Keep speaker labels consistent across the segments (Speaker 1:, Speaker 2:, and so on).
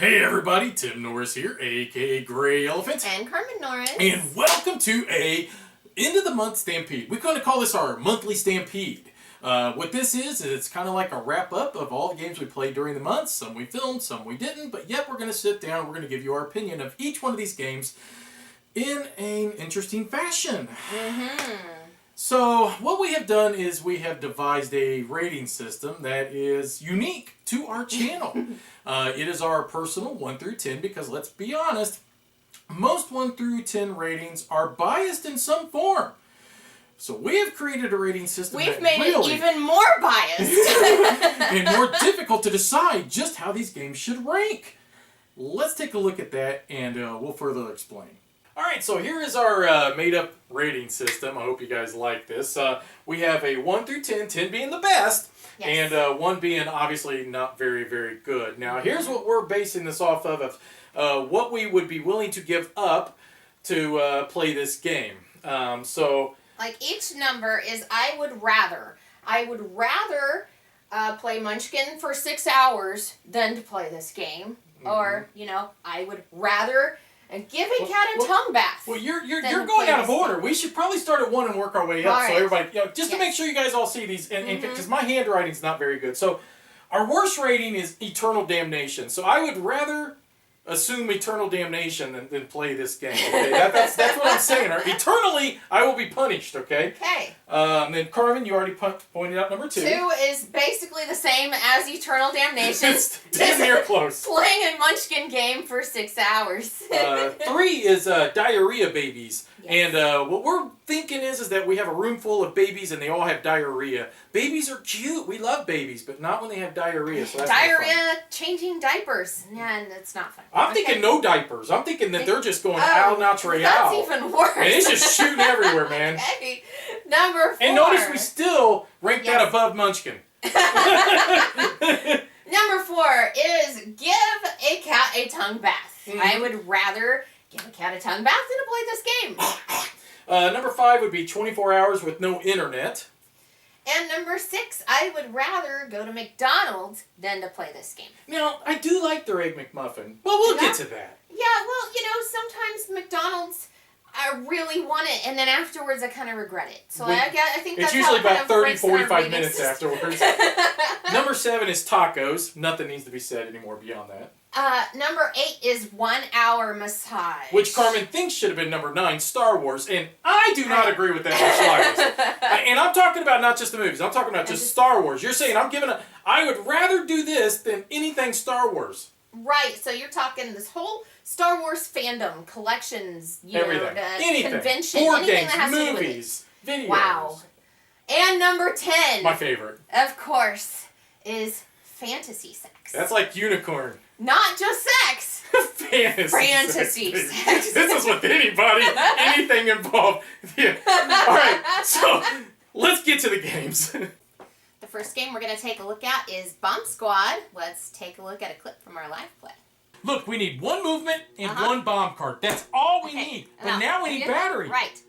Speaker 1: Hey everybody, Tim Norris here, aka GreyElephant.
Speaker 2: And Carmen Norris.
Speaker 1: And welcome to a end of the month Stampede. We're going to call this our monthly Stampede. What this is it's kind of like a wrap up of all the games we played during the month. Some we filmed, some we didn't, but yet we're going to sit down and we're going to give you our opinion of each one of these games in an interesting fashion. So what we have done is we have devised a rating system that is unique to our channel. It is our personal 1 through 10 because let's be honest, most 1 through 10 ratings are biased in some form. So we have created a rating system
Speaker 2: We've made it even more biased.
Speaker 1: and more difficult to decide just how these games should rank. Let's take a look at that and we'll further explain. Alright, so here is our made-up rating system. I hope you guys like this. We have a 1 through 10, 10 being the best,
Speaker 2: Yes.
Speaker 1: and 1 being obviously not very, very good. Now, here's what we're basing this off of what we would be willing to give up to play this game.
Speaker 2: Like each number is I would rather play Munchkin for 6 hours than to play this game. Or, you know, I would rather... And give a cat a tongue bath.
Speaker 1: Well, you're going out of order. We should probably start at 1 and work our way up.
Speaker 2: Right.
Speaker 1: So everybody, just to make sure you guys all see these, and because my handwriting's not very good. So our worst rating is Eternal Damnation. So I would rather assume Eternal Damnation than play this game. Okay, that's what I'm saying. Or eternally, I will be punished. Okay.
Speaker 2: Okay.
Speaker 1: Then Carmen, you already pointed out number 2.
Speaker 2: 2 is basically the same as Eternal Damnation.
Speaker 1: It's damn near close.
Speaker 2: Playing a Munchkin game for 6 hours.
Speaker 1: 3 is diarrhea babies.
Speaker 2: Yes.
Speaker 1: And what we're thinking is that we have a room full of babies and they all have diarrhea. Babies are cute. We love babies, but not when they have diarrhea. So that's
Speaker 2: Diarrhea, changing diapers. Yeah, and it's not fun.
Speaker 1: I'm thinking no diapers. I'm thinking that they're just going al natural.
Speaker 2: That's even worse.
Speaker 1: And it's just shooting everywhere, man.
Speaker 2: Okay. Number 4.
Speaker 1: And notice we still rank that above Munchkin.
Speaker 2: Number 4 is give a cat a tongue bath. I would rather give a cat a tongue bath than to play this game.
Speaker 1: Number 5 would be 24 hours with no internet.
Speaker 2: And number 6, I would rather go to McDonald's than to play this game.
Speaker 1: Now, I do like their Egg McMuffin. Well, we'll get to that.
Speaker 2: Yeah, well, you know, sometimes McDonald's, I really want it, and then afterwards I kind of regret it. So I think that's
Speaker 1: it's usually
Speaker 2: how it
Speaker 1: about 30,
Speaker 2: breaks down
Speaker 1: 45 minutes
Speaker 2: system.
Speaker 1: afterwards. Number 7 is tacos. Nothing needs to be said anymore beyond that.
Speaker 2: Number 8 is 1 hour massage.
Speaker 1: Which Carmen thinks should have been number 9, Star Wars, and I do not agree with that in the slightest. And I'm talking about not just the movies, I'm talking about just Star Wars. You're saying I would rather do this than anything Star Wars.
Speaker 2: Right, so you're talking this whole Star Wars fandom, collections,
Speaker 1: Everything. Anything.
Speaker 2: Convention,
Speaker 1: board
Speaker 2: anything
Speaker 1: games,
Speaker 2: that has
Speaker 1: movies,
Speaker 2: to do with it.
Speaker 1: videos.
Speaker 2: Wow. And number 10,
Speaker 1: My favorite.
Speaker 2: of course, is fantasy sex.
Speaker 1: That's like unicorn.
Speaker 2: Not just sex.
Speaker 1: Fantasy
Speaker 2: sex.
Speaker 1: This is with anybody, anything involved. Yeah. All right, so let's get to the games.
Speaker 2: The first game we're going to take a look at is Bomb Squad. Let's take a look at a clip from our live play.
Speaker 1: Look, we need 1 movement and 1 bomb card. That's all we need. But now we need battery.
Speaker 2: Right.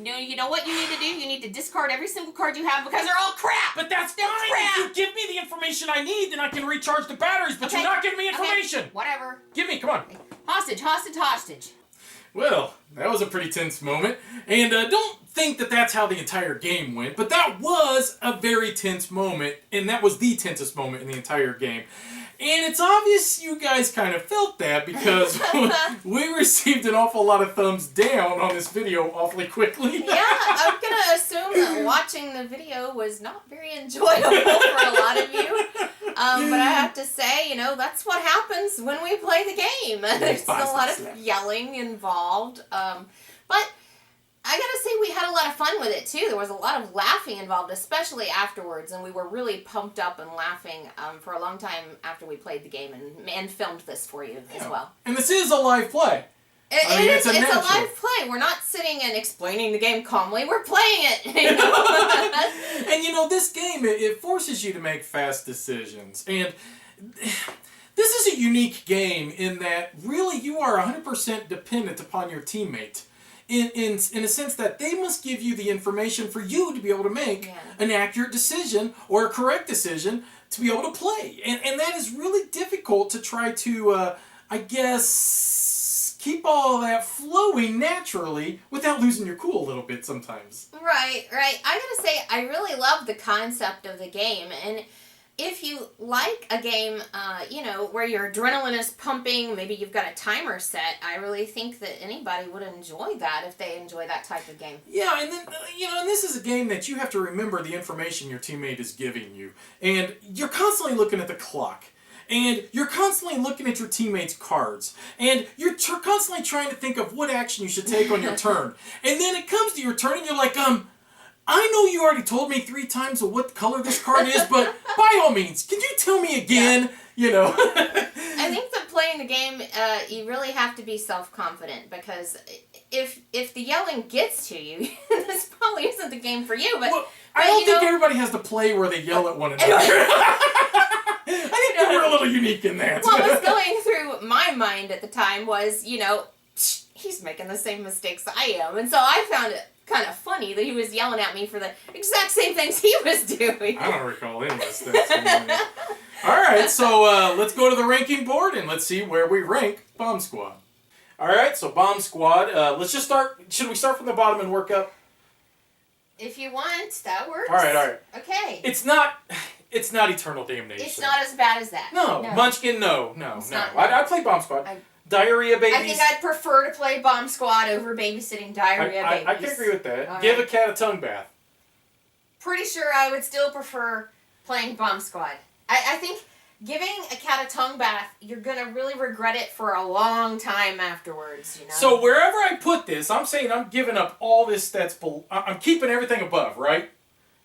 Speaker 2: You know what you need to do? You need to discard every single card you have because they're all crap.
Speaker 1: But that's fine. If you give me the information I need, then I can recharge the batteries. But you're not giving me information.
Speaker 2: Okay. Whatever.
Speaker 1: Give me, come on.
Speaker 2: Hostage.
Speaker 1: Well, that was a pretty tense moment. And don't think that that's how the entire game went. But that was a very tense moment. And that was the tensest moment in the entire game. And it's obvious you guys kind of felt that because we received an awful lot of thumbs down on this video awfully quickly.
Speaker 2: Yeah, I'm going to assume that watching the video was not very enjoyable for a lot of you. But I have to say, you know, that's what happens when we play the game. There's a lot of yelling involved. But I gotta say we had a lot of fun with it too. There was a lot of laughing involved, especially afterwards, and we were really pumped up and laughing for a long time after we played the game and filmed this for you as well.
Speaker 1: And this is a live play.
Speaker 2: It's a live play. We're not sitting and explaining the game calmly. We're playing it. You know?
Speaker 1: And you know, this game, it forces you to make fast decisions. And this is a unique game in that really you are 100% dependent upon your teammate. In a sense that they must give you the information for you to be able to make an accurate decision or a correct decision to be able to play. And that is really difficult to try to I guess, keep all that flowing naturally without losing your cool a little bit sometimes.
Speaker 2: Right. I gotta say, I really love the concept of the game, and if you like a game, where your adrenaline is pumping, maybe you've got a timer set, I really think that anybody would enjoy that if they enjoy that type of game.
Speaker 1: Yeah, and then, and this is a game that you have to remember the information your teammate is giving you. And you're constantly looking at the clock. And you're constantly looking at your teammates' cards. And you're constantly trying to think of what action you should take on your turn. And then it comes to your turn and you're like, I know you already told me 3 times what color this card is, but by all means, can you tell me again?
Speaker 2: Yeah. I think that playing the game, you really have to be self-confident, because if the yelling gets to you, this probably isn't the game for you. But
Speaker 1: I don't think everybody has to play where they yell at one another. I think that we're a little unique in that.
Speaker 2: What was going through my mind at the time was, he's making the same mistakes I am, and so I found it kind of funny that he was yelling at me for the exact same things he was doing.
Speaker 1: I don't recall any mistakes. Alright, so let's go to the ranking board and let's see where we rank Bomb Squad. Alright, so Bomb Squad, let's just start. Should we start from the bottom and work up?
Speaker 2: If you want, that works.
Speaker 1: Alright.
Speaker 2: Okay.
Speaker 1: It's not Eternal Damnation.
Speaker 2: It's not as bad as that.
Speaker 1: No. Munchkin, no. I play Bomb Squad. Diarrhea Babies.
Speaker 2: I think I'd prefer to play Bomb Squad over babysitting Diarrhea Babies.
Speaker 1: I can agree with that.
Speaker 2: All
Speaker 1: Give
Speaker 2: right.
Speaker 1: a cat a tongue bath.
Speaker 2: Pretty sure I would still prefer playing Bomb Squad. I think giving a cat a tongue bath, you're going to really regret it for a long time afterwards,
Speaker 1: So wherever I put this, I'm saying I'm giving up all this that's I'm keeping everything above, right?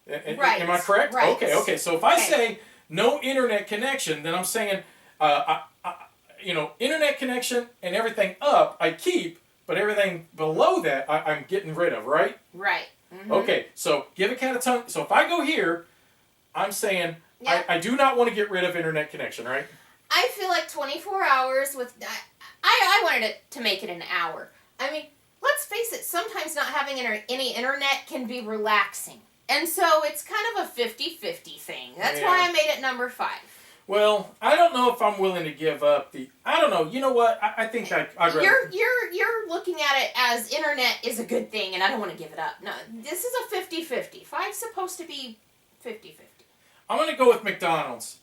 Speaker 2: Right.
Speaker 1: Am I correct?
Speaker 2: Right.
Speaker 1: Okay. So if I say no internet connection, then I'm saying internet connection and everything up, I keep, but everything below that, I'm getting rid of, right?
Speaker 2: Right. Mm-hmm.
Speaker 1: Okay, so give a cat a tongue. So if I go here, I'm saying I do not want to get rid of internet connection, right?
Speaker 2: I feel like 24 hours with... I wanted it to make it an hour. I mean, let's face it, sometimes not having any internet can be relaxing. And so it's kind of a 50-50 thing. That's why I made it number 5.
Speaker 1: Well, I don't know if I'm willing to give up the... I don't know. You know what? I think I'd rather...
Speaker 2: You're looking at it as internet is a good thing, and I don't want to give it up. No, this is a 50-50. 5's supposed to be 50-50.
Speaker 1: I'm going to go with McDonald's.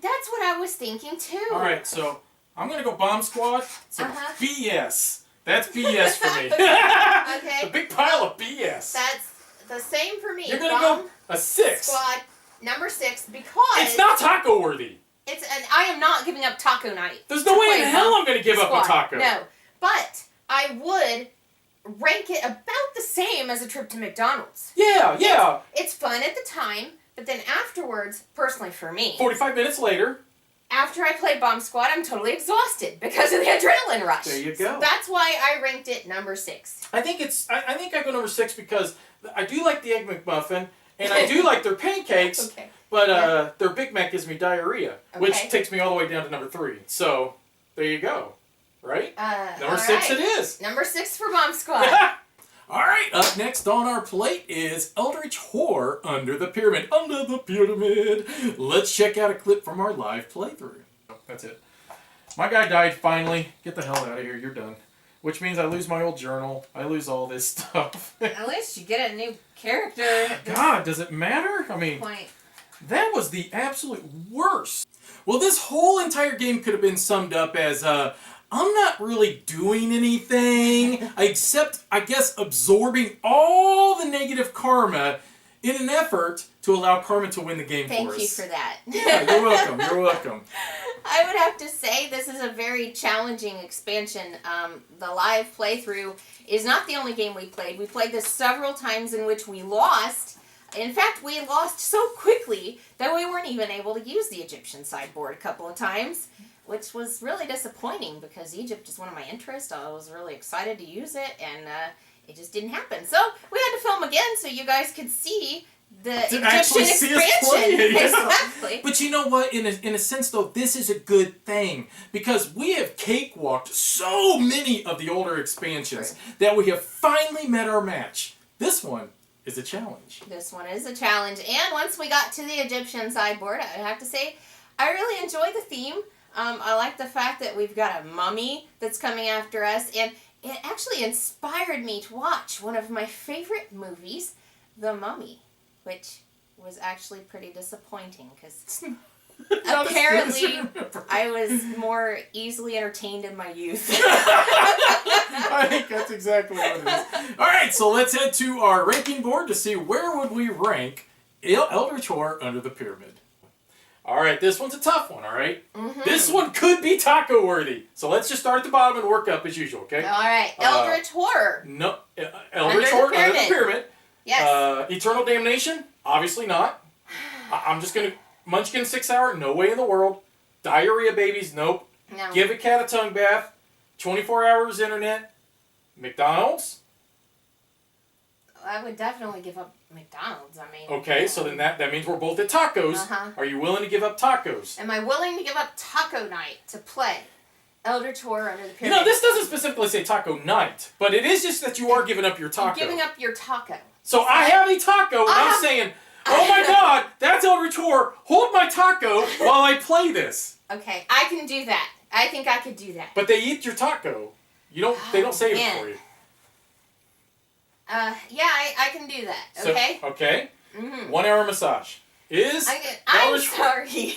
Speaker 2: That's what I was thinking, too.
Speaker 1: All right, so I'm going to go Bomb Squad. So BS. That's BS for me.
Speaker 2: Okay.
Speaker 1: A big pile of BS.
Speaker 2: That's the same for me.
Speaker 1: You're going to go a 6.
Speaker 2: Squad number 6 because...
Speaker 1: It's not taco worthy.
Speaker 2: And I am not giving up taco night.
Speaker 1: There's no way in hell I'm going to give up a taco.
Speaker 2: No. But I would rank it about the same as a trip to McDonald's.
Speaker 1: Yeah.
Speaker 2: It's fun at the time, but then afterwards, personally for me...
Speaker 1: 45 minutes later...
Speaker 2: After I play Bomb Squad, I'm totally exhausted because of the adrenaline rush.
Speaker 1: There you go.
Speaker 2: So that's why I ranked it number 6.
Speaker 1: I think I go number 6 because I do like the Egg McMuffin, and I do like their pancakes,
Speaker 2: Okay.
Speaker 1: but their Big Mac gives me diarrhea, which
Speaker 2: Okay.
Speaker 1: takes me all the way down to number 3. So, there you go. Right? Number
Speaker 2: all
Speaker 1: 6
Speaker 2: right.
Speaker 1: it is.
Speaker 2: Number 6 for Bomb Squad.
Speaker 1: Alright, up next on our plate is Eldritch Horror Under the Pyramid. Under the Pyramid! Let's check out a clip from our live playthrough. That's it. My guy died finally. Get the hell out of here, you're done. Which means I lose my old journal. I lose all this stuff.
Speaker 2: At least you get a new character.
Speaker 1: God, does it matter? I mean,
Speaker 2: Point.
Speaker 1: that was the absolute worst. Well, this whole entire game could have been summed up as, I'm not really doing anything except, I guess, absorbing all the negative karma in an effort to allow karma to win the game for us.
Speaker 2: Thank you for that.
Speaker 1: Yeah, you're welcome. You're welcome.
Speaker 2: I would have to say this is a very challenging expansion. The live playthrough is not the only game we played. We played this several times in which we lost. In fact, we lost so quickly that we weren't even able to use the Egyptian sideboard a couple of times, which was really disappointing because Egypt is one of my interests. I was really excited to use it, and it just didn't happen. So we had to film again so you guys could see the Egyptian expansion. Exactly.
Speaker 1: But you know what? In a sense, though, this is a good thing because we have cakewalked so many of the older expansions that we have finally met our match. This one is a challenge.
Speaker 2: This one is a challenge. And once we got to the Egyptian sideboard, I have to say, I really enjoy the theme. I like the fact that we've got a mummy that's coming after us, and it actually inspired me to watch one of my favorite movies, The Mummy, which was actually pretty disappointing because apparently I was more easily entertained in my youth.
Speaker 1: I think that's exactly what it is. All right, so let's head to our ranking board to see where would we rank Eldritch Horror Under the Pyramid. All right, this one's a tough one, all right? Mm-hmm. This one could be taco worthy. So let's just start at the bottom and work up as usual, okay?
Speaker 2: All right, Eldritch Horror.
Speaker 1: No, Eldritch Horror Under the Pyramid.
Speaker 2: Yes.
Speaker 1: Eternal Damnation? Obviously not. I'm just going to... Munchkin 6 Hour? No way in the world. Diarrhea Babies? Nope.
Speaker 2: No.
Speaker 1: Give a Cat a Tongue Bath? 24 Hours Internet? McDonald's?
Speaker 2: I would definitely give up McDonald's. I mean...
Speaker 1: Okay, so then that means we're both at tacos.
Speaker 2: Uh-huh.
Speaker 1: Are you willing to give up tacos?
Speaker 2: Am I willing to give up taco night to play Eldritch Horror Under the Pyramid?
Speaker 1: You know, this doesn't specifically say taco night, but it is just that you are giving up your taco.
Speaker 2: You're giving up your taco.
Speaker 1: So I have a taco, and I'm saying, oh my god, that's Eldritch Horror. Hold my taco while I play this.
Speaker 2: Okay, I can do that. I think I could do that.
Speaker 1: But they eat your taco. They don't save it for you.
Speaker 2: Yeah, I can do that. Okay.
Speaker 1: So, okay.
Speaker 2: Mm-hmm.
Speaker 1: 1 hour massage is.
Speaker 2: I'm sorry,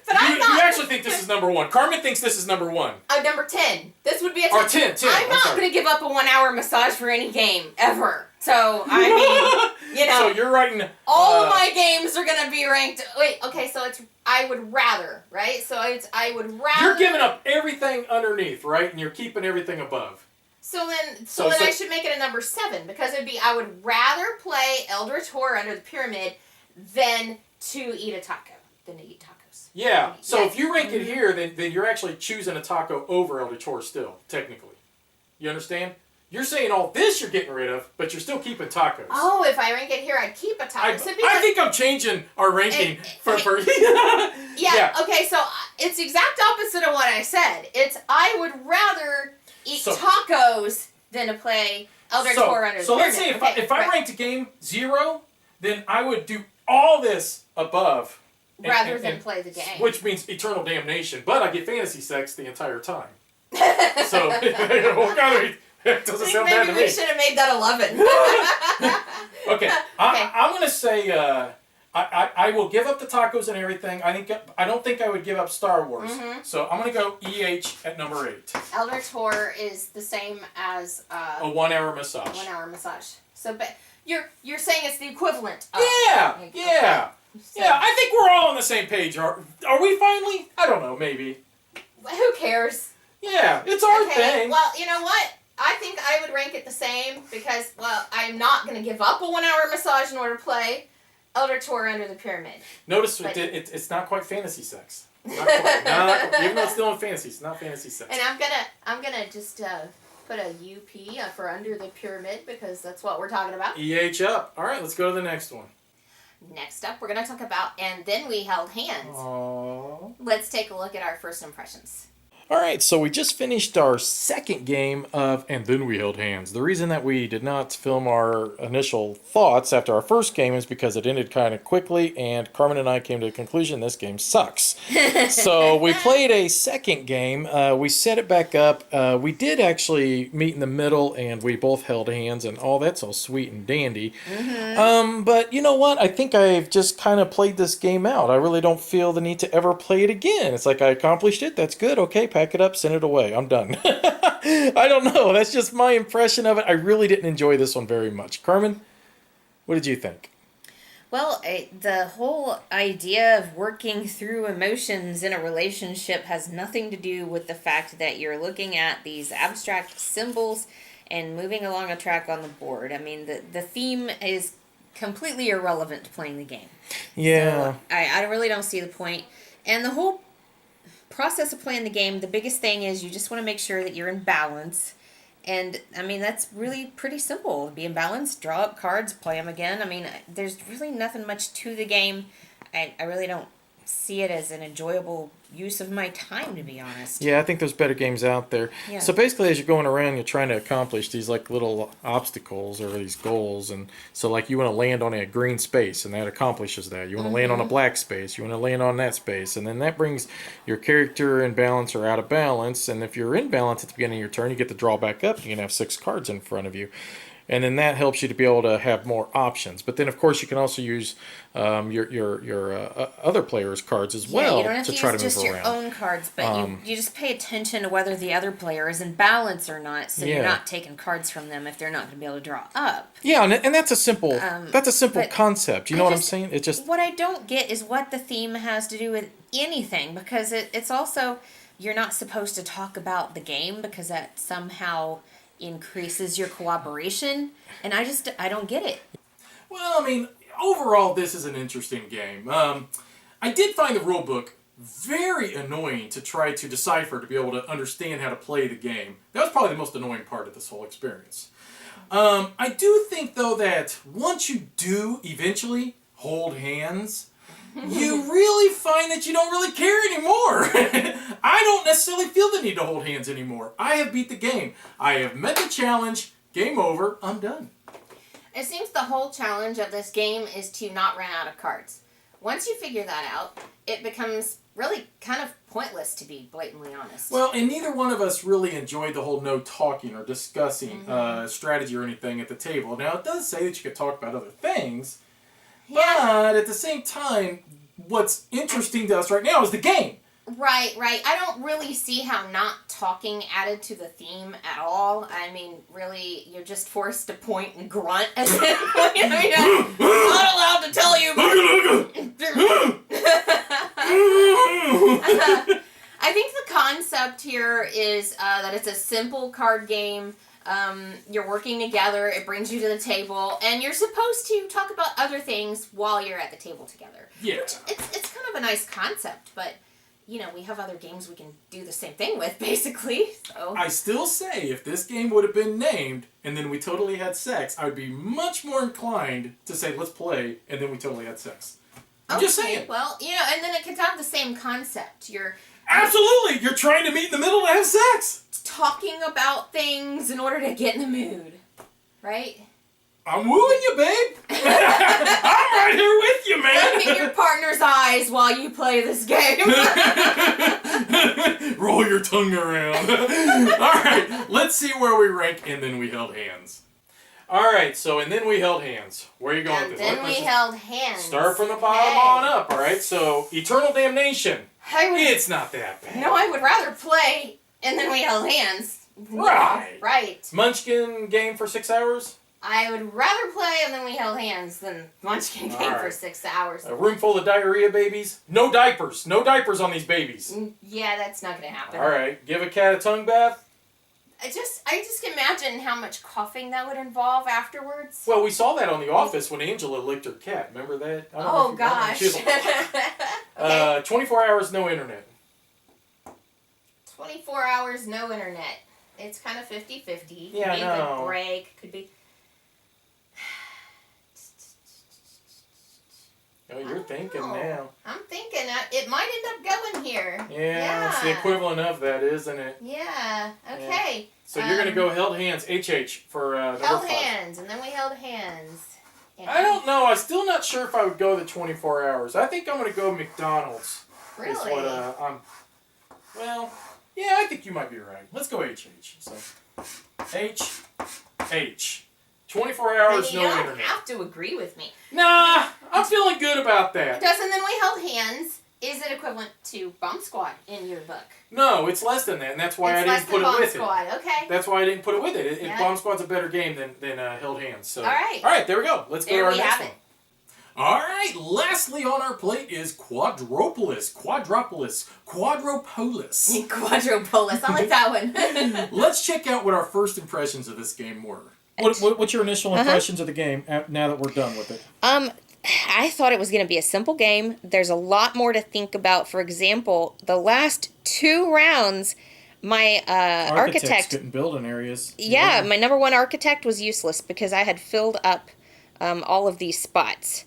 Speaker 2: but I'm not.
Speaker 1: You actually think this is number one. Carmen thinks this is number one.
Speaker 2: Number 10. This would be a 10.
Speaker 1: Or 10.
Speaker 2: I'm not going to give up a 1 hour massage for any game ever. So I mean, you know.
Speaker 1: So you're writing.
Speaker 2: All my games are going to be ranked. Wait. Okay. So it's. I would rather. Right. So it's. I would rather.
Speaker 1: You're giving up everything underneath, right? And you're keeping everything above.
Speaker 2: So then I should make it a number 7 because it'd be I would rather play Eldritch Horror Under the Pyramid than to eat a taco than to eat tacos.
Speaker 1: Yeah. So if you rank it here, then you're actually choosing a taco over Eldritch Horror still, technically. You understand? You're saying all this you're getting rid of, but you're still keeping tacos.
Speaker 2: Oh, if I rank it here, I'd keep a taco.
Speaker 1: I think I'm changing our ranking for
Speaker 2: yeah. Okay. So it's the exact opposite of what I said. It's I would rather eat tacos than to play Eldritch Horror Under the Pyramid.
Speaker 1: So let's say if I ranked a game 0, then I would do all this above.
Speaker 2: Rather than play the game.
Speaker 1: Which means eternal damnation. But I get fantasy sex the entire time. So, it doesn't sound bad to me.
Speaker 2: Maybe we should have made that
Speaker 1: 11. Okay. I'm going to say... I will give up the tacos and everything. I don't think I would give up Star Wars. Mm-hmm. So I'm going to go EH at number 8.
Speaker 2: Eldritch Horror is the same as
Speaker 1: a 1 hour massage.
Speaker 2: 1 hour massage. So, but you're saying it's the equivalent.
Speaker 1: Yeah. So, yeah. I think we're all on the same page. Are we finally? I don't know. Maybe.
Speaker 2: Who cares?
Speaker 1: Yeah, it's our thing.
Speaker 2: Well, you know what? I think I would rank it the same because, well, I'm not going to give up a 1 hour massage in order to play Eldritch Horror Under the Pyramid.
Speaker 1: Notice it's not quite fantasy sex. Not quite. Even though it's still in fantasy, it's not fantasy sex.
Speaker 2: And I'm gonna just put a UP for Under the Pyramid because that's what we're talking about.
Speaker 1: EH up. All right, let's go to the next one.
Speaker 2: Next up, we're gonna talk about And Then We Held Hands.
Speaker 1: Aww.
Speaker 2: Let's take a look at our first impressions.
Speaker 1: Alright, so we just finished our second game of And Then We Held Hands. The reason that we did not film our initial thoughts after our first game is because it ended kind of quickly, and Carmen and I came to the conclusion this game sucks. So we played a second game. We set it back up. We did actually meet in the middle, and we both held hands, and all that's all sweet and dandy. Mm-hmm. But you know what? I think I've just kind of played this game out. I really don't feel the need to ever play it again. It's like I accomplished it. That's good. Okay, pack it up, send it away. I'm done. I don't know. That's just my impression of it. I really didn't enjoy this one very much. Carmen, what did you think?
Speaker 2: Well, the whole idea of working through emotions in a relationship has nothing to do with the fact that you're looking at these abstract symbols and moving along a track on the board. I mean, the theme is completely irrelevant to playing the game.
Speaker 1: Yeah.
Speaker 2: So I really don't see the point. And the whole process of playing the game, the biggest thing is you just want to make sure that you're in balance. And, I mean, that's really pretty simple. Be in balance, draw up cards, play them again. I mean, there's really nothing much to the game. I really don't see it as an enjoyable use of my time, to be honest.
Speaker 1: Yeah, I think there's better games out there.
Speaker 2: Yeah.
Speaker 1: So basically, as you're going around, you're trying to accomplish these like little obstacles or these goals, and so like you want to land on a green space, and that accomplishes that. You want to land on a black space. You want to land on that space, and then that brings your character in balance or out of balance. And if you're in balance at the beginning of your turn, you get to draw back up. You can have 6 cards in front of you. And then that helps you to be able to have more options. But then, of course, you can also use your other players' cards as well
Speaker 2: you don't have
Speaker 1: to
Speaker 2: to
Speaker 1: try
Speaker 2: use
Speaker 1: to move
Speaker 2: just
Speaker 1: around.
Speaker 2: your own cards, but you just pay attention to whether the other player is in balance or not, so you're not taking cards from them if they're not going to be able to draw up.
Speaker 1: Yeah, and that's a simple concept. You know what I'm saying? It just
Speaker 2: what I don't get is what the theme has to do with anything, because it's also, you're not supposed to talk about the game because that somehow increases your cooperation, and I don't get it.
Speaker 1: Well, I mean, overall, this is an interesting game. I did find the rule book very annoying to try to decipher to be able to understand how to play the game. That was probably the most annoying part of this whole experience. I do think, though, that once you do eventually hold hands, you really find that you don't really care anymore. I don't necessarily feel the need to hold hands anymore. I have beat the game. I have met the challenge. Game over. I'm done.
Speaker 2: It seems the whole challenge of this game is to not run out of cards. Once you figure that out, it becomes really kind of pointless, to be blatantly honest.
Speaker 1: Well, and neither one of us really enjoyed the whole no talking or discussing strategy or anything at the table. Now, it does say that you could talk about other things, but at the same time, what's interesting to us right now is the game.
Speaker 2: Right. I don't really see how not talking added to the theme at all. I mean, really, you're just forced to point and grunt at that point. I mean, I'm not allowed to tell you. I think the concept here is that it's a simple card game. You're working together, it brings you to the table, and you're supposed to talk about other things while you're at the table together.
Speaker 1: Yeah.
Speaker 2: It's kind of a nice concept, but we have other games we can do the same thing with, basically. So
Speaker 1: I still say, if this game would have been named, and then we totally had sex, I would be much more inclined to say, let's play, and then we totally had sex. I'm just saying.
Speaker 2: Well, and then it could have the same concept.
Speaker 1: Absolutely! You're trying to meet in the middle to have sex!
Speaker 2: Talking about things in order to get in the mood. Right?
Speaker 1: I'm wooing you, babe! I'm right here with you, man!
Speaker 2: Look at your partner's eyes while you play this game.
Speaker 1: Roll your tongue around. Alright, let's see where we rank, and then we held hands. Alright, and then we held hands. Where are you going with this?
Speaker 2: And then we held hands.
Speaker 1: Start from the bottom on up, alright? So, Eternal Damnation. It's not that bad.
Speaker 2: No, I would rather play, and then we held hands. Right.
Speaker 1: Munchkin game for 6 hours?
Speaker 2: I would rather play and then we held hands than Munchkin game for 6 hours.
Speaker 1: A room full of diarrhea babies? No diapers. No diapers on these babies.
Speaker 2: Yeah, that's not going to happen.
Speaker 1: Alright. Give a cat a tongue bath?
Speaker 2: I just imagine how much coughing that would involve afterwards.
Speaker 1: Well, we saw that on The Office when Angela licked her cat. Remember that?
Speaker 2: Oh, gosh.
Speaker 1: Okay. 24 hours, no internet.
Speaker 2: 24 hours, no internet. It's kind of 50-50.
Speaker 1: Yeah,
Speaker 2: Maybe a break. Could be...
Speaker 1: Oh, you're thinking now.
Speaker 2: I'm thinking it might end up going here.
Speaker 1: Yeah, it's the equivalent of that, isn't it?
Speaker 2: Yeah, okay.
Speaker 1: Yeah. So you're going to go held hands, HH, for number 5.
Speaker 2: Held hands, and then we held hands.
Speaker 1: I don't know. I'm still not sure if I would go the 24 hours. I think I'm going to go McDonald's.
Speaker 2: Really?
Speaker 1: Well, yeah, I think you might be right. Let's go HH. So, H. 24 hours, no internet.
Speaker 2: You don't have to agree with me.
Speaker 1: Nah, I'm feeling good about that.
Speaker 2: And then we held hands. Is it equivalent to Bomb Squad in your book?
Speaker 1: No, it's less than that, and that's why I didn't put it with it.
Speaker 2: Bomb Squad, okay.
Speaker 1: That's why I didn't put it with it. Bomb Squad's a better game than Held Hands. So.
Speaker 2: All right.
Speaker 1: All right, there we go. Let's go to our next one.
Speaker 2: It.
Speaker 1: All right, lastly on our plate is Quadropolis. Quadropolis.
Speaker 2: Quadropolis. I like that one.
Speaker 1: Let's check out what our first impressions of this game were. What's your initial impressions of the game now that we're done with it?
Speaker 2: I thought it was going to be a simple game. There's a lot more to think about. For example, the last 2 rounds, my architect
Speaker 1: couldn't build in areas.
Speaker 2: Yeah, my number 1 architect was useless because I had filled up all of these spots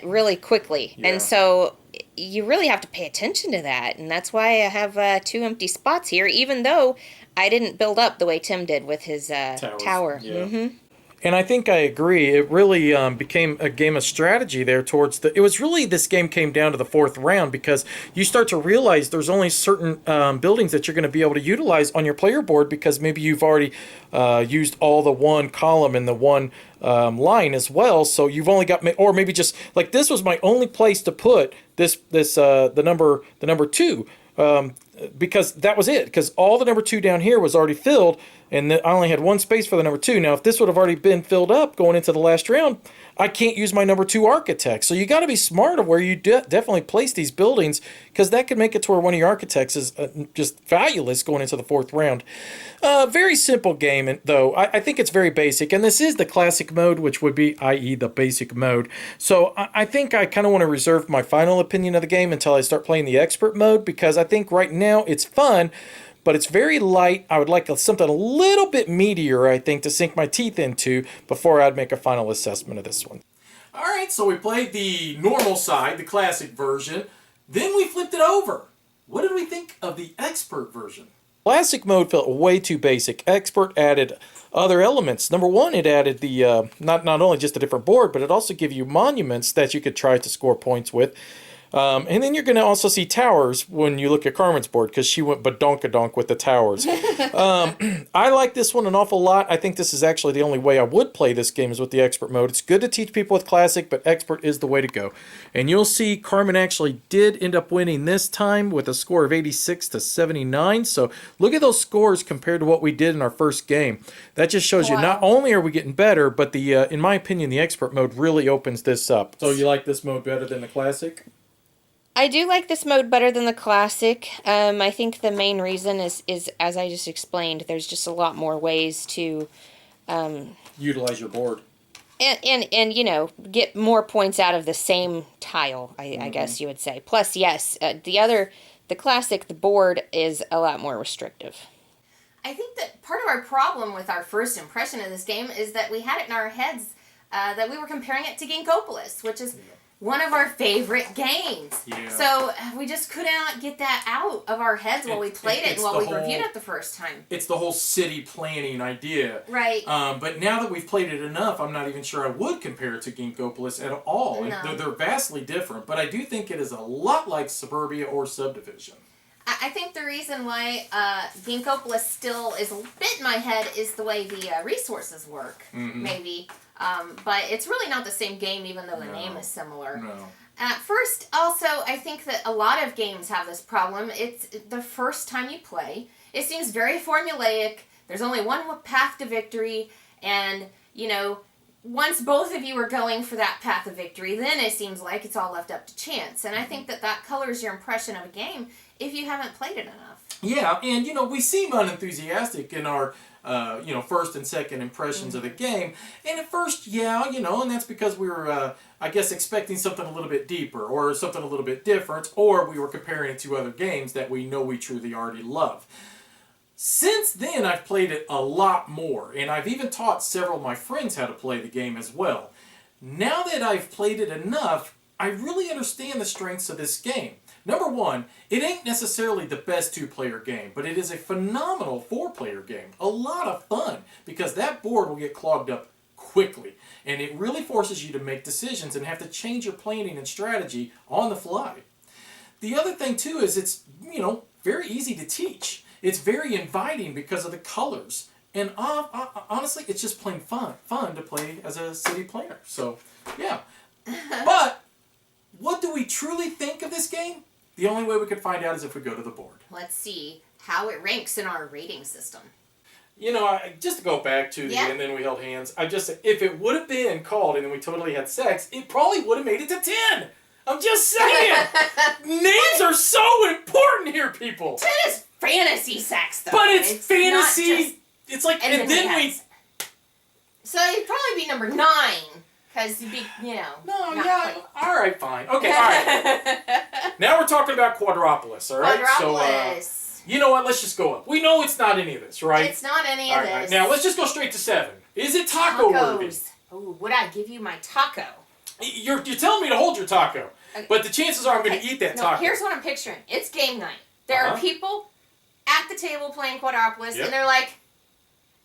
Speaker 2: really quickly. Yeah. And so you really have to pay attention to that, and that's why I have 2 empty spots here, even though I didn't build up the way Tim did with his tower.
Speaker 1: Yeah.
Speaker 2: Mm-hmm.
Speaker 3: And I think I agree. It really became a game of strategy there towards the. It was really this game came down to the 4th round because you start to realize there's only certain buildings that you're going to be able to utilize on your player board because maybe you've already used all the one column and the one line as well. So you've only got, or maybe just like this was my only place to put the number 2. Because that was it. Because all the number 2 down here was already filled, and I only had 1 space for the number 2. Now, if this would have already been filled up going into the last round, I can't use my number 2 architect. So you got to be smart of where you definitely place these buildings, because that could make it to where one of your architects is just valueless going into the 4th round. Very simple game, though. I think it's very basic, and this is the classic mode, which would be, i.e., the basic mode. So I think I kind of want to reserve my final opinion of the game until I start playing the expert mode, because I think right now it's fun, but it's very light. I would like something a little bit meatier, I think, to sink my teeth into before I'd make a final assessment of this one.
Speaker 1: All right, so we played the normal side, the classic version. Then we flipped it over. What did we think of the expert version?
Speaker 3: Classic mode felt way too basic. Expert added other elements. Number 1, it added the not only just a different board, but it also gave you monuments that you could try to score points with. And then you're going to also see towers when you look at Carmen's board, because she went badonkadonk with the towers. I like this one an awful lot. I think this is actually the only way I would play this game is with the expert mode. It's good to teach people with classic, but expert is the way to go. And you'll see Carmen actually did end up winning this time with a score of 86 to 79. So look at those scores compared to what we did in our first game. That just shows you not only are we getting better, but the in my opinion, the expert mode really opens this up. So you like this mode better than the classic?
Speaker 2: I do like this mode better than the classic. I think the main reason is as I just explained, there's just a lot more ways to
Speaker 3: Utilize your board.
Speaker 2: and you know, get more points out of the same tile, I guess you would say. Plus, yes, the classic, the board is a lot more restrictive. I think that part of our problem with our first impression of this game is that we had it in our heads that we were comparing it to Ginkgopolis, which is one of our favorite games.
Speaker 1: Yeah.
Speaker 2: So we just could not get that out of our heads while we played it and while we reviewed it the first time.
Speaker 1: It's the whole city planning idea.
Speaker 2: Right.
Speaker 1: But now that we've played it enough, I'm not even sure I would compare it to Ginkgopolis at all.
Speaker 2: No.
Speaker 1: They're vastly different, but I do think it is a lot like Suburbia or Subdivision.
Speaker 2: I think the reason why Ginkgopolis still is a bit in my head is the way the resources work, maybe. But it's really not the same game, even though the name is similar.
Speaker 1: No.
Speaker 2: First, also, I think that a lot of games have this problem. It's the first time you play. It seems very formulaic. There's only one path to victory, and, you know, once both of you are going for that path of victory, then it seems like it's all left up to chance. And I think that colors your impression of a game if you haven't played it enough.
Speaker 1: Yeah, and, you know, we seem unenthusiastic in our first and second impressions of the game. And at first, and that's because we were, I guess, expecting something a little bit deeper or something a little bit different, or we were comparing it to other games that we know we truly already love. Since then, I've played it a lot more, and I've even taught several of my friends how to play the game as well. Now that I've played it enough, I really understand the strengths of this game. Number 1, it ain't necessarily the best 2-player game, but it is a phenomenal 4-player game. A lot of fun, because that board will get clogged up quickly, and it really forces you to make decisions and have to change your planning and strategy on the fly. The other thing, too, is it's, very easy to teach. It's very inviting because of the colors. And honestly, it's just plain fun to play as a city planner. So, yeah. But what do we truly think of this game? The only way we could find out is if we go to the board.
Speaker 2: Let's see how it ranks in our rating system.
Speaker 1: Just to go back to the and then we held hands, if it would have been called and then we totally had sex, it probably would have made it to 10. I'm just saying. Names are so important here, people.
Speaker 2: 10 is fantasy sex, though.
Speaker 1: But it's fantasy. It's like, and then we...
Speaker 2: So it'd probably be number 9. Because you'd be,
Speaker 1: No, yeah. All right, fine. Okay, all right. Now we're talking about Quadropolis, all right?
Speaker 2: Quadropolis.
Speaker 1: So, you know what? Let's just go up. We know it's not any of this, right?
Speaker 2: It's not any of this.
Speaker 1: All right. Now, let's just go straight to 7. Is it taco worthy?
Speaker 2: Oh, would I give you my taco?
Speaker 1: You're telling me to hold your taco.
Speaker 2: Okay.
Speaker 1: But the chances are I'm going to eat that
Speaker 2: No,
Speaker 1: taco.
Speaker 2: here's what I'm picturing. It's game night. There are people at the table playing Quadropolis,
Speaker 1: Yep.
Speaker 2: and they're like,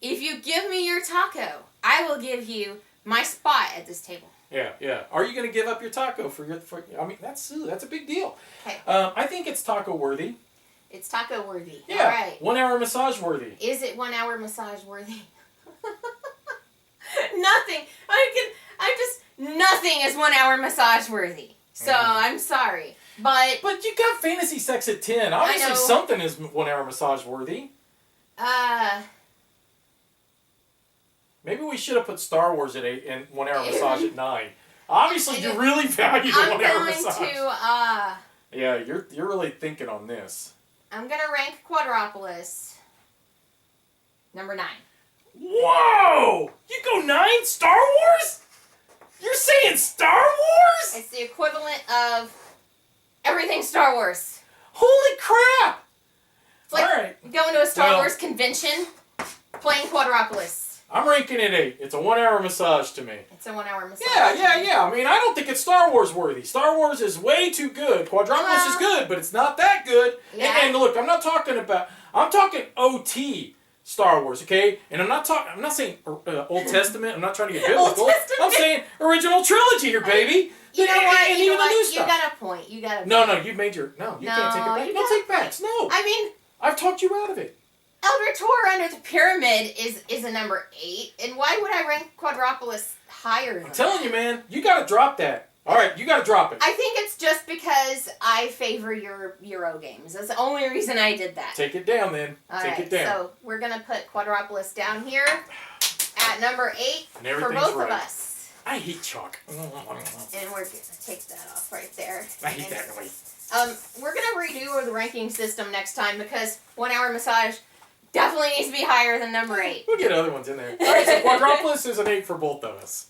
Speaker 2: if you give me your taco, I will give you my spot at this table.
Speaker 1: Yeah, yeah. Are you going to give up your taco for your? I mean, that's a big deal.
Speaker 2: Okay.
Speaker 1: I think it's taco worthy.
Speaker 2: It's taco worthy.
Speaker 1: Yeah.
Speaker 2: All right.
Speaker 1: 1 hour massage worthy.
Speaker 2: Is it 1 hour massage worthy? Nothing is 1 hour massage worthy. So I'm sorry. But
Speaker 1: you got fantasy sex at 10. Obviously
Speaker 2: know.
Speaker 1: something is 1 hour massage worthy. Maybe we should have put Star Wars at 8 and 1 hour massage at 9. Obviously you really value the 1 hour massage. Yeah, you're really thinking on this.
Speaker 2: I'm gonna rank Quadropolis number 9.
Speaker 1: Whoa! You go 9 Star Wars? You're saying Star Wars?
Speaker 2: It's the equivalent of everything Star Wars.
Speaker 1: Holy crap!
Speaker 2: It's like
Speaker 1: Alright.
Speaker 2: going to a Star Wars convention, playing Quadropolis.
Speaker 1: I'm ranking it 8. It's a 1 hour massage to me.
Speaker 2: It's a 1 hour massage.
Speaker 1: Yeah. I mean, I don't think it's Star Wars worthy. Star Wars is way too good. Quadropolis is good, but it's not that good.
Speaker 2: Yeah.
Speaker 1: And look, I'm talking OT Star Wars, okay? And I'm not saying Old Testament. I'm not trying to get biblical.
Speaker 2: Old Testament.
Speaker 1: I'm saying original trilogy here, baby.
Speaker 2: You know what?
Speaker 1: And
Speaker 2: You
Speaker 1: even the new stuff.
Speaker 2: got a point. You got a point.
Speaker 1: No, you made your... No, you can't take it back.
Speaker 2: you
Speaker 1: Don't
Speaker 2: got a
Speaker 1: take backs. No.
Speaker 2: I mean,
Speaker 1: I've talked you out of it.
Speaker 2: Elder Tour Under the Pyramid is a number 8. And why would I rank Quadropolis higher than
Speaker 1: I'm telling you, man. You got to drop that. All right, you got to drop it.
Speaker 2: I think it's just because I favor your Euro games. That's the only reason I did that.
Speaker 1: Take it down, then. Take it down.
Speaker 2: So we're going to put Quadropolis down here at number 8
Speaker 1: And
Speaker 2: for
Speaker 1: everything's
Speaker 2: both
Speaker 1: right.
Speaker 2: of us.
Speaker 1: I hate chalk.
Speaker 2: And we're going to take that off right there.
Speaker 1: I hate that really.
Speaker 2: We're going to redo the ranking system next time because 1 hour massage definitely needs to be higher than number 8.
Speaker 1: We'll get other ones in there. All right, so Quadropolis is an 8 for both of us.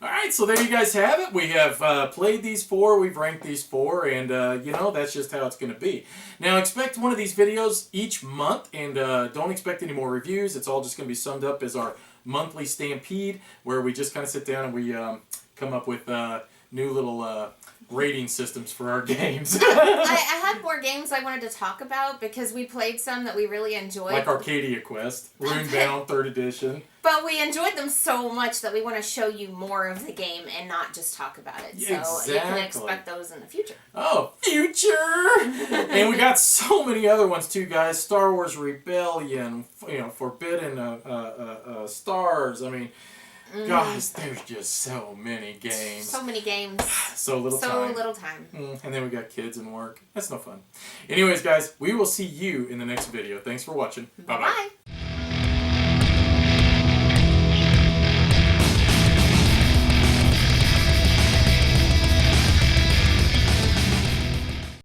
Speaker 1: All right, so there you guys have it. We have played these 4, we've ranked these 4, and, that's just how it's going to be. Now, expect one of these videos each month, and don't expect any more reviews. It's all just going to be summed up as our monthly Stampede, where we just kind of sit down and we come up with new little rating systems for our games.
Speaker 2: I had more games I wanted to talk about because we played some that we really enjoyed.
Speaker 1: Like Arcadia Quest, Runebound 3rd edition.
Speaker 2: But we enjoyed them so much that we want to show you more of the game and not just talk about it. So you can expect those in the future.
Speaker 1: Oh, future! And we got so many other ones too, guys. Star Wars Rebellion, Forbidden Stars. I mean, guys, there's just so many games.
Speaker 2: So many games.
Speaker 1: So little time.
Speaker 2: So little time.
Speaker 1: And then we got kids and work. That's no fun. Anyways, guys, we will see you in the next video. Thanks for watching. Bye-bye.
Speaker 2: Bye.